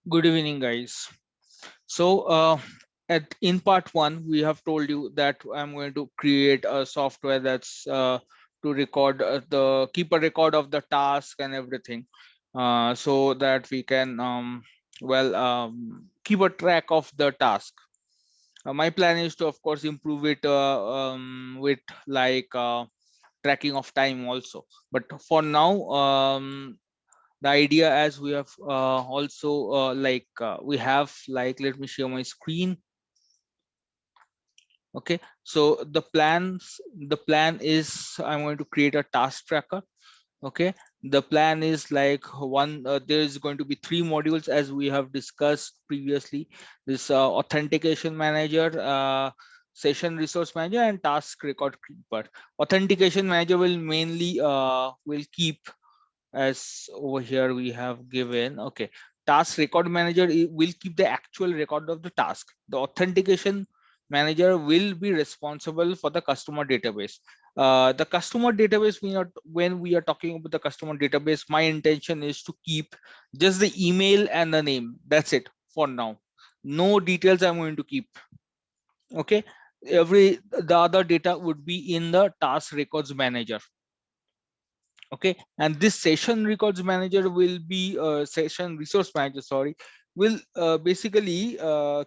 Good evening, guys. So, in part one, we have told you that I'm going to create a software that's to record keep a record of the task and everything, so that we can keep a track of the task. My plan is to, of course, improve it with tracking of time also. But for now, the idea as we have also we have let me share my screen. Okay, so the plan is I'm going to create a task tracker. Okay, the plan is like there is going to be three modules as we have discussed previously. This authentication manager, session resource manager, and task record keeper. Authentication manager will mainly will keep, as over here we have given. Okay, task record manager will keep the actual record of the task. The authentication manager will be responsible for the customer database. The customer database, when we are talking about the customer database, my intention is to keep just the email and the name. That's it for now. No details I'm going to keep. Okay, the other data would be in the task records manager. Okay, and this session records manager will be session resource manager, sorry, will basically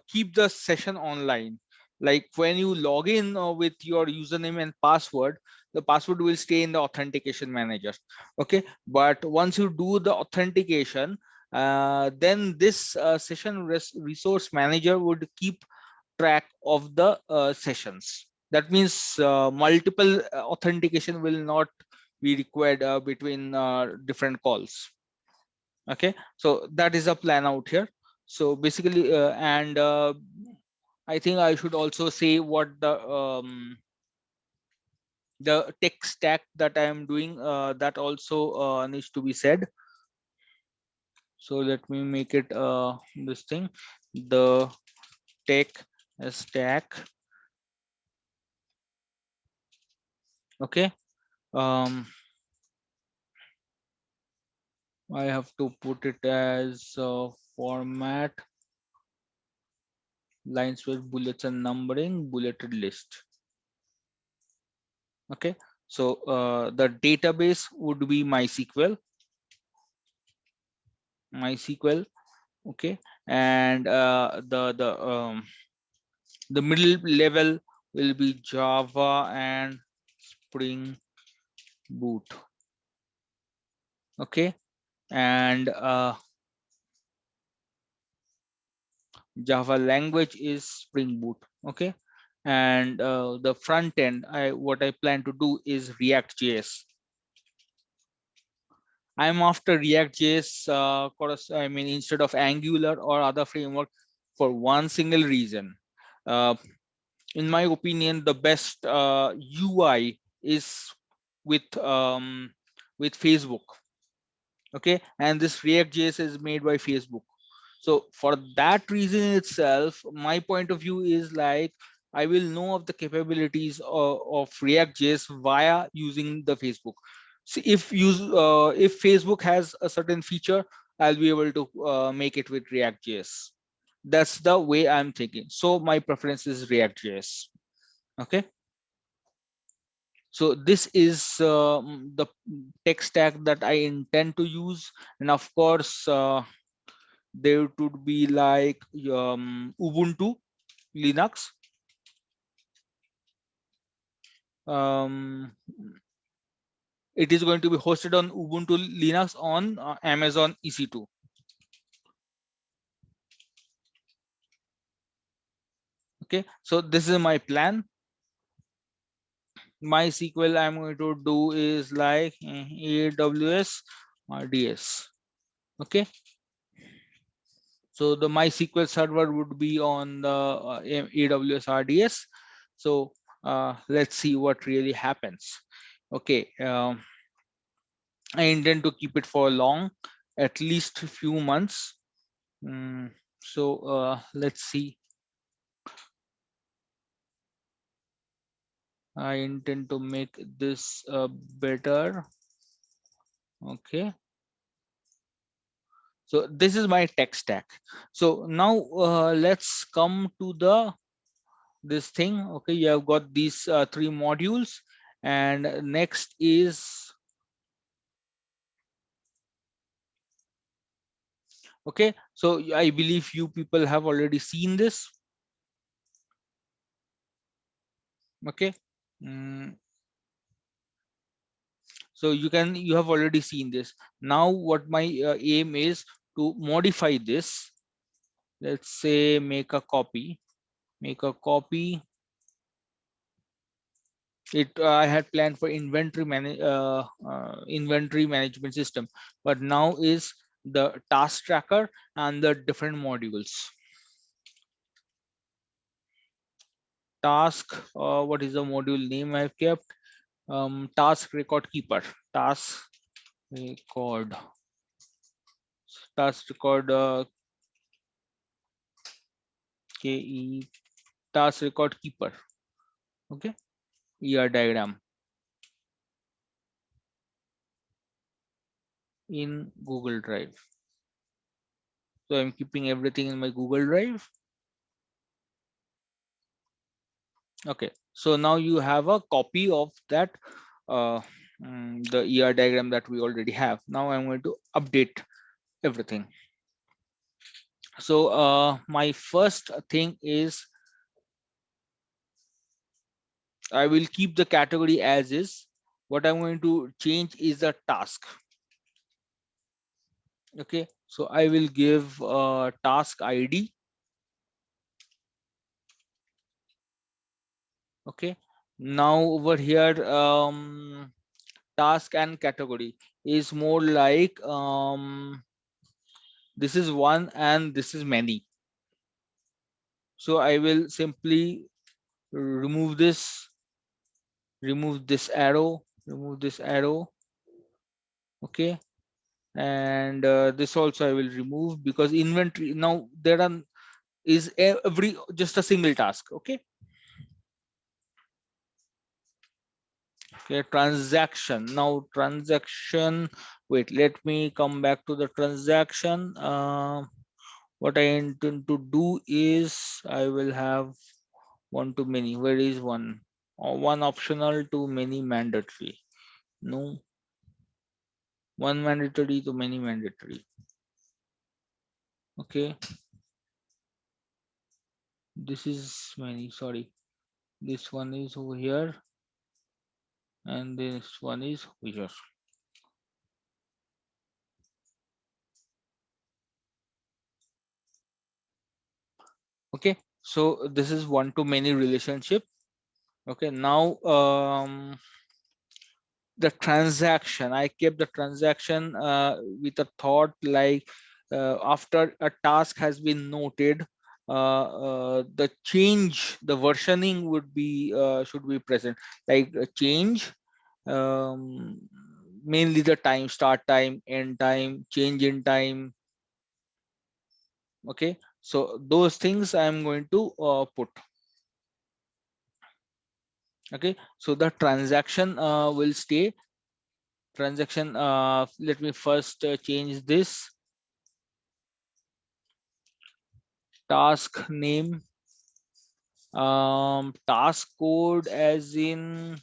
keep the session online. Like when you log in with your username and password, the password will stay in the authentication manager. Okay, but once you do the authentication, then this resource manager would keep track of the sessions. That means multiple authentication will not be required between different calls. Okay, so that is a plan out here. So basically, and I think I should also say what the tech stack that I am doing, that also needs to be said. So let me make it this thing, the tech stack. Okay, um I have to put it as format, lines with bullets and numbering, bulleted list. Okay, so the database would be MySQL. Okay, and the middle level will be Java and Spring Boot. Okay, and Java language is Spring Boot. Okay, and the front end, what I plan to do is React.js. I'm after React.js, I mean, instead of Angular or other framework, for one single reason. Uh, in my opinion, the best UI is with Facebook. Okay, and this React.js is made by Facebook. So for that reason itself, my point of view is like I will know of the capabilities of React.js via using the Facebook. So if Facebook has a certain feature, I'll be able to make it with React.js. That's the way I'm thinking. So my preference is React.js. Okay. So this is the tech stack that I intend to use, and of course, there would be like Ubuntu Linux, um, it is going to be hosted on Ubuntu Linux on Amazon EC2. Okay, so this is my plan. MySQL I'm going to do is like AWS RDS. Okay, so the MySQL server would be on the AWS RDS. So let's see what really happens. Okay, I intend to keep it for long, at least a few months. So let's see. I intend to make this better. Okay. So this is my tech stack. So now let's come to the this thing. Okay, you have got these three modules, and next is, okay, so I believe you people have already seen this. Okay. Mm, so you have already seen this. Now what my aim is to modify this. Let's say make a copy. It I had planned for inventory management system, but now is the task tracker and the different modules. Task, what is the module name I've kept? Task record keeper. Task record. Task record KE. Task record keeper. Okay. ER diagram in Google Drive. So I'm keeping everything in my Google Drive. Okay, so now you have a copy of that uh, the ER diagram that we already have. Now I'm going to update everything. So my first thing is I will keep the category as is. What I'm going to change is the task. Okay, so I will give task ID. Okay, now over here task and category is more like this is one and this is many. So I will simply remove this, remove this arrow. Okay, and this also I will remove, because inventory now there are is every just a single task. Okay. Okay, transaction. Now transaction, wait, let me come back to the transaction. What I intend to do is I will have one to many. Where is one? One optional to many mandatory. No, one mandatory to many mandatory. Okay, this is many, sorry, this one is over here and this one is over here. Okay, so this is one to many relationship. Okay, now the transaction, I kept the transaction with a thought like after a task has been noted, the change, the versioning would be should be present, like a change, um, mainly the time, start time, end time, change in time. Okay, so those things I'm going to put. Okay, so the transaction will stay. Transaction, let me first change this task name, task code as in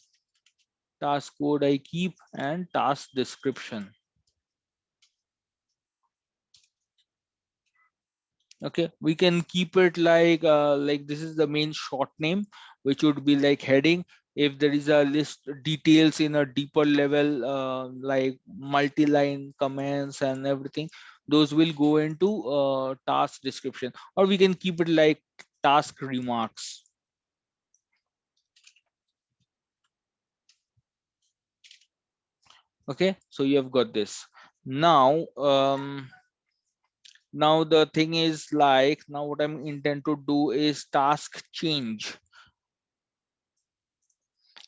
task code I keep, and task description. Okay, we can keep it like this is the main short name, which would be like heading. If there is a list details in a deeper level, like multi-line comments and everything, those will go into task description, or we can keep it like task remarks. Okay, so you have got this. Now now the thing is like, now what I'm intend to do is task change.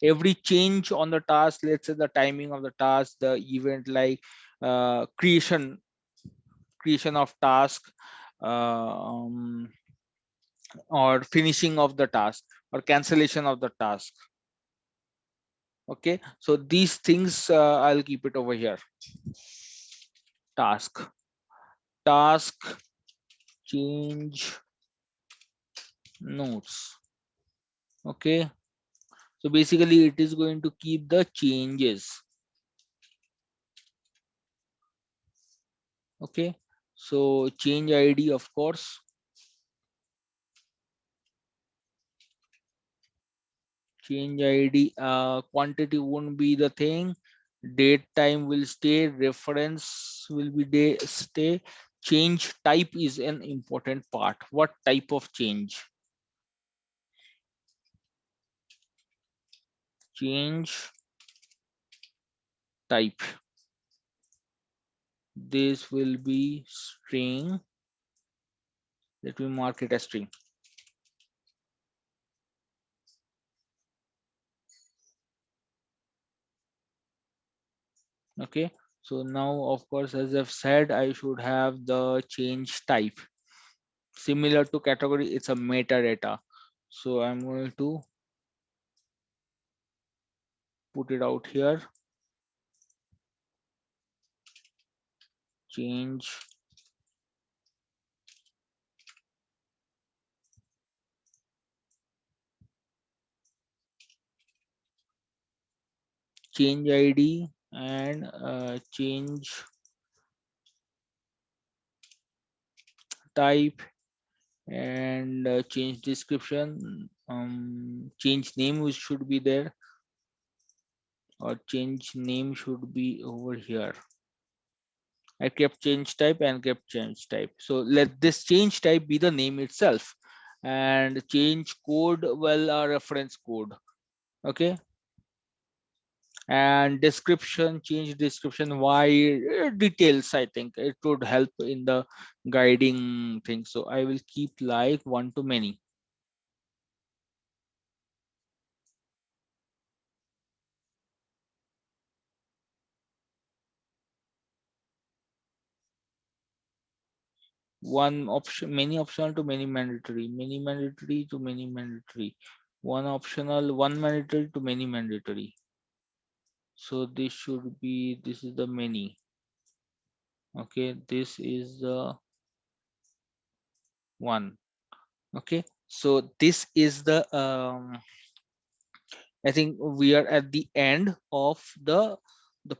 Every change on the task, let's say the timing of the task, the event, like creation of task, um, or finishing of the task, or cancellation of the task. Okay, so these things I'll keep it over here, task. task change notes. Okay, so basically it is going to keep the changes. Okay, so change ID, of course, change ID, quantity won't be the thing, date time will stay, reference will be day stay. Change type is an important part. What type of change? Change type, this will be string. Let me mark it as string. Okay, so now of course, as I've said, I should have the change type. Similar to category, it's a metadata. So I'm going to put it out here. Change change ID and change type and change description. Change name which should be there, or change name should be over here. I kept change type and kept change type. So let this change type be the name itself, and change code, well, a reference code. Okay, and description, change description, why, details. I think it would help in the guiding thing. So I will keep like one to many. One option, many optional to many mandatory, many mandatory to many mandatory, one optional, one mandatory to many mandatory. So this should be, this is the many. Okay, this is the one. Okay, so this is the I think we are at the end of the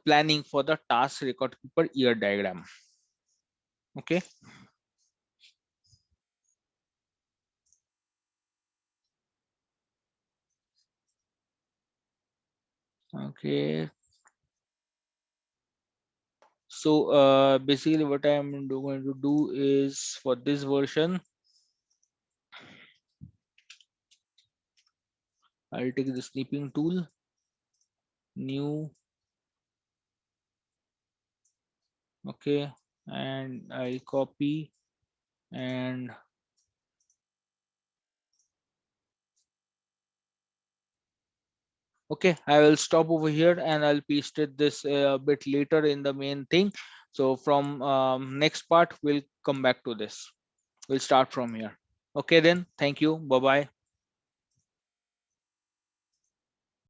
planning for the task record keeper year diagram. Okay, okay, so basically what I am going to do is, for this version, I'll take the snipping tool, new, okay, and I copy, and okay, I will stop over here and I'll paste it this a bit later in the main thing. So from next part we'll come back to this, we'll start from here. Okay then, thank you, bye bye.